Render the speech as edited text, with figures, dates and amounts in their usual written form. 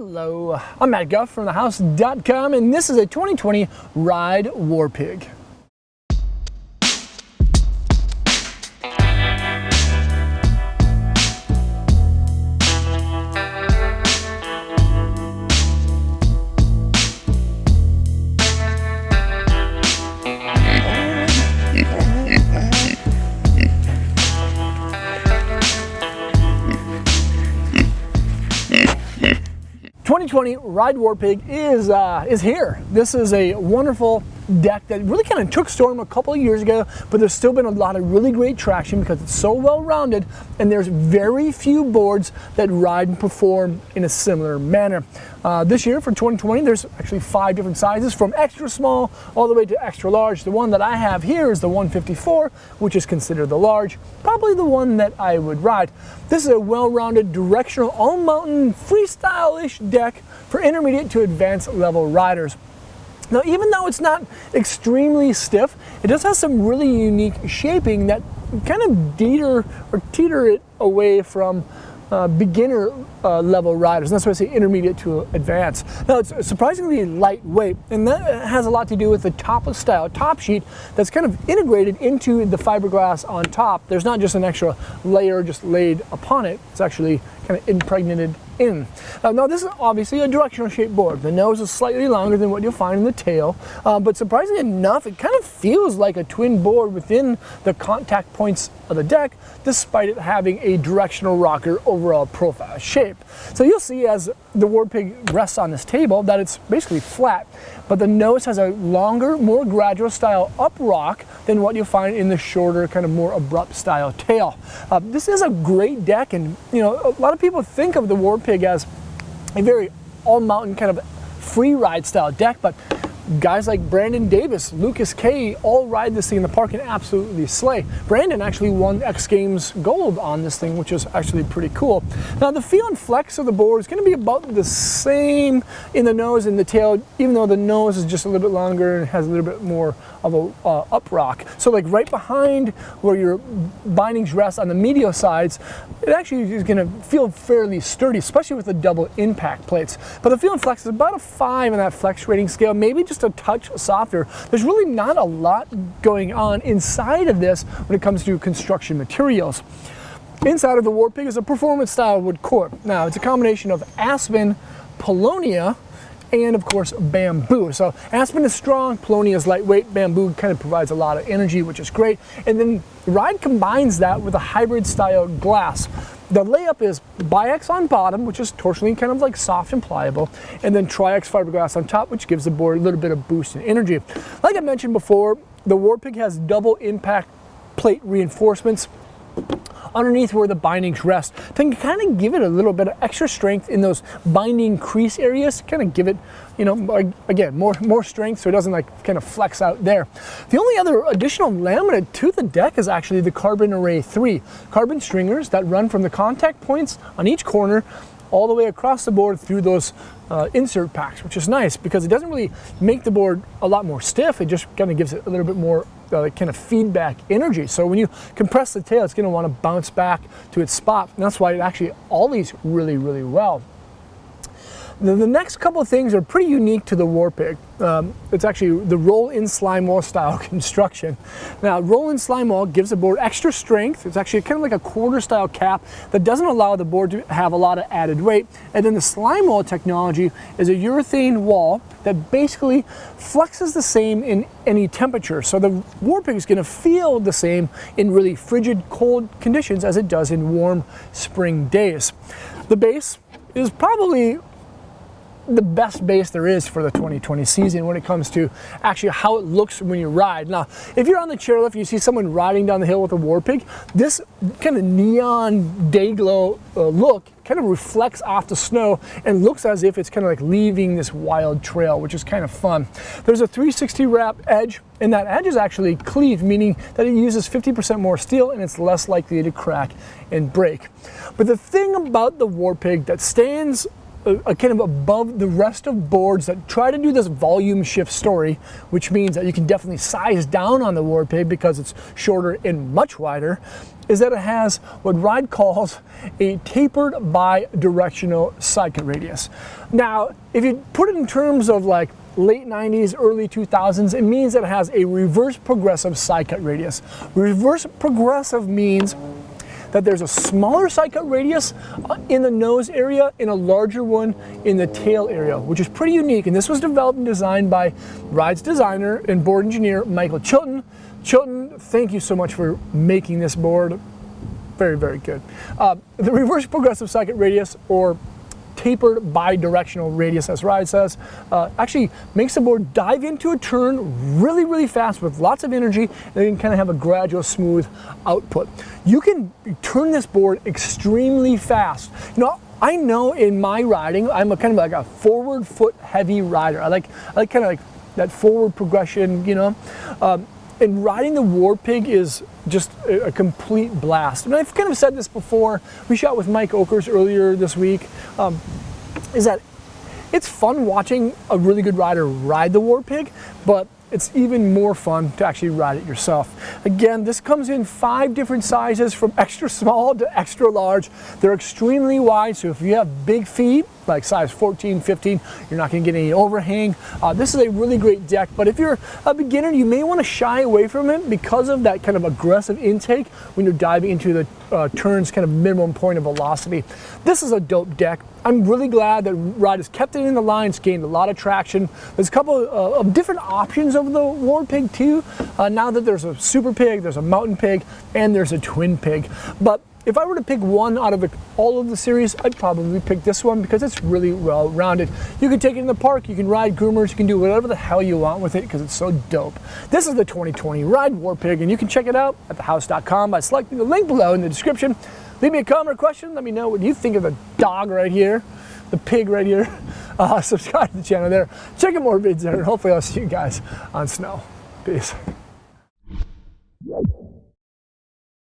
Hello, I'm Matt Guff from thehouse.com, and this is a 2020 Ride Warpig. Ride Warpig is here. This is a wonderful deck that really kind of took storm a couple of years ago, but there's still been a lot of really great traction because it's so well rounded, and there's very few boards that ride and perform in a similar manner. This year for 2020, there's actually 5 different sizes from extra small all the way to extra large. The one that I have here is the 154, which is considered the large, probably the one that I would ride. This is a well-rounded directional all-mountain freestyle-ish deck for intermediate to advanced level riders. Now, even though it's not extremely stiff, it does have some really unique shaping that kind of teeter it away from beginner level riders, and that's why I say intermediate to advanced. Now, it's surprisingly lightweight, and that has a lot to do with the top of style top sheet that's kind of integrated into the fiberglass on top. There's not just an extra layer just laid upon it, it's actually kind of impregnated in. Now, this is obviously a directional shaped board. The nose is slightly longer than what you'll find in the tail, but surprisingly enough, it kind of feels like a twin board within the contact points of the deck, despite it having a directional rocker overall profile shape. So you'll see as the Warpig rests on this table that it's basically flat, but the nose has a longer, more gradual style up rock than what you'll find in the shorter, kind of more abrupt style tail. This is a great deck, and you know, a lot of people think of the Warpig as a very all-mountain kind of free ride style deck, but guys like Brandon Davis, Lucas K, all ride this thing in the park and absolutely slay. Brandon actually won X Games gold on this thing, which is actually pretty cool. Now, the feel and flex of the board is going to be about the same in the nose and the tail, even though the nose is just a little bit longer and has a little bit more of a up rock. So like right behind where your bindings rest on the medial sides, it actually is going to feel fairly sturdy, especially with the double impact plates. But the feel and flex is about a 5 in that flex rating scale, maybe just a touch softer. There's really not a lot going on inside of this when it comes to construction materials. Inside of the Warpig is a performance style wood core. Now, it's a combination of aspen, paulownia, and of course bamboo. So aspen is strong, paulownia is lightweight, bamboo kind of provides a lot of energy, which is great. And then Ride combines that with a hybrid style glass. The layup is bi-X on bottom, which is torsionally kind of like soft and pliable, and then tri-X fiberglass on top, which gives the board a little bit of boost in energy. Like I mentioned before, the Warpig has double impact plate reinforcements underneath where the bindings rest to kind of give it a little bit of extra strength in those binding crease areas, kind of give it, you know, again, more strength so it doesn't like kind of flex out there. The only other additional laminate to the deck is actually the Carbon Array 3. Carbon stringers that run from the contact points on each corner all the way across the board through those insert packs, which is nice because it doesn't really make the board a lot more stiff. It just kind of gives it a little bit more kind of feedback energy. So when you compress the tail, it's going to want to bounce back to its spot. And that's why it actually ollies really, really well. The next couple of things are pretty unique to the Warpig. It's actually the roll-in slime wall style construction. Now, roll-in slime wall gives the board extra strength. It's actually kind of like a quarter style cap that doesn't allow the board to have a lot of added weight. And then the slime wall technology is a urethane wall that basically flexes the same in any temperature. So the Warpig is going to feel the same in really frigid, cold conditions as it does in warm spring days. The base is probably the best base there is for the 2020 season when it comes to actually how it looks when you ride. Now, if you're on the chairlift and you see someone riding down the hill with a Warpig, this kind of neon day glow look kind of reflects off the snow and looks as if it's kind of like leaving this wild trail, which is kind of fun. There's a 360 wrap edge, and that edge is actually cleaved, meaning that it uses 50% more steel and it's less likely to crack and break. But the thing about the Warpig that stands kind of above the rest of boards that try to do this volume shift story, which means that you can definitely size down on the Warpig because it's shorter and much wider, is that it has what Ride calls a tapered bi-directional cycle radius. Now, if you put it in terms of like late 90s, early 2000s, it means that it has a reverse progressive side cut radius. Reverse progressive means that there's a smaller side cut radius in the nose area and a larger one in the tail area, which is pretty unique. And this was developed and designed by Ride's designer and board engineer, Michael Chilton. Chilton, thank you so much for making this board. Very, very good. The reverse progressive side cut radius, or tapered bi-directional radius, as Ride says, actually makes the board dive into a turn really, really fast with lots of energy, and then kind of have a gradual, smooth output. You can turn this board extremely fast. You know, I know in my riding, I'm a kind of like a forward foot heavy rider. I like kind of like that forward progression, you know. And riding the Warpig is just a complete blast. And I've kind of said this before. We shot with Mike Okers earlier this week. Is that it's fun watching a really good rider ride the Warpig, but it's even more fun to actually ride it yourself. Again, this comes in 5 different sizes, from extra small to extra large. They're extremely wide, so if you have big feet, like size 14, 15, you're not gonna get any overhang. This is a really great deck, but if you're a beginner, you may wanna shy away from it because of that kind of aggressive intake when you're diving into the turn's kind of minimum point of velocity. This is a dope deck. I'm really glad that Ride has kept it in the line. It's gained a lot of traction. There's a couple of different options of the Warpig too. Now that there's a Super Pig, there's a Mountain Pig, and there's a Twin Pig. But if I were to pick one out of all of the series, I'd probably pick this one because it's really well rounded. You can take it in the park, you can ride groomers, you can do whatever the hell you want with it because it's so dope. This is the 2020 Ride Warpig, and you can check it out at thehouse.com by selecting the link below in the description. Leave me a comment or question. Let me know what you think of the dog right here, the pig right here. Subscribe to the channel there. Check out more vids there, and hopefully I'll see you guys on snow. Peace.